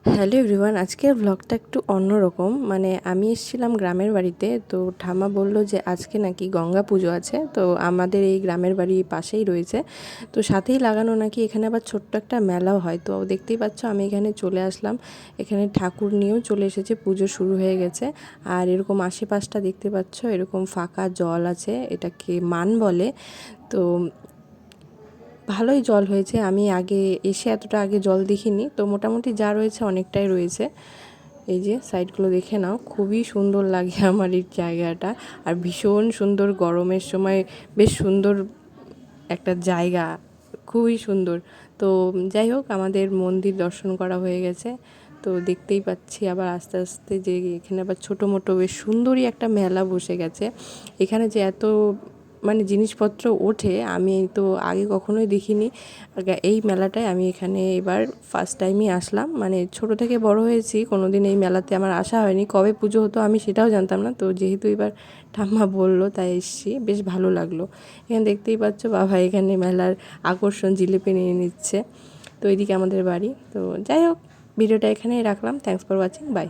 Hello everyone, আজকের ব্লগটা একটু অন্যরকম। মানে আমি এসেছিলাম গ্রামের বাড়িতে, তো ঠাম্মা বলল যে আজকে নাকি গঙ্গা পুজো আছে। তো আমাদের এই গ্রামের বাড়ি পাশেই রয়েছে, তো সাথেই লাগানো নাকি এখানে আবার ছোট্ট একটা মেলাও হয়। তো দেখতেই পাচ্ছ আমি এখানে চলে আসলাম, এখানে ঠাকুর নিয়েও চলে এসেছে, পুজো শুরু হয়ে গেছে। আর এরকম আশেপাশটা দেখতে পাচ্ছ, এরকম ফাঁকা জল আছে, এটাকে মান বলে। তো ভালোই জল হয়েছে, আমি আগে এসে এতটা আগে জল দেখিনি। তো মোটামুটি যা রয়েছে অনেকটাই রয়েছে। এই যে সাইডগুলো দেখে নাও, খুবই সুন্দর লাগে আমার এই জায়গাটা। আর ভীষণ সুন্দর, গরমের সময় বেশ সুন্দর একটা জায়গা, খুবই সুন্দর। তো যাই হোক, আমাদের মন্দির দর্শন করা হয়ে গেছে। তো দেখতেই পাচ্ছি আবার আস্তে আস্তে যে এখানে আবার ছোটো মোটো বেশ সুন্দরই একটা মেলা বসে গেছে। এখানে যে এত মানে জিনিসপত্র ওঠে, আমি তো আগে কখনোই দেখিনি। এই মেলাটায় আমি এখানে এবার ফার্স্ট টাইমই আসলাম। মানে ছোট থেকে বড় হয়েছি, কোনো দিন এই মেলাতে আমার আসা হয়নি। কবে পুজো হতো আমি সেটাও জানতাম না। তো যেহেতু এবার ঠাম্মা বললো তাই এসেছি, বেশ ভালো লাগলো। এখানে দেখতেই পাচ্ছ বাবা এখানে মেলার আকর্ষণ জিলিপি নিয়ে নিচ্ছে। তো এইদিকে আমাদের বাড়ি। তো যাই হোক, ভিডিওটা এখানেই রাখলাম। Thanks for watching, by.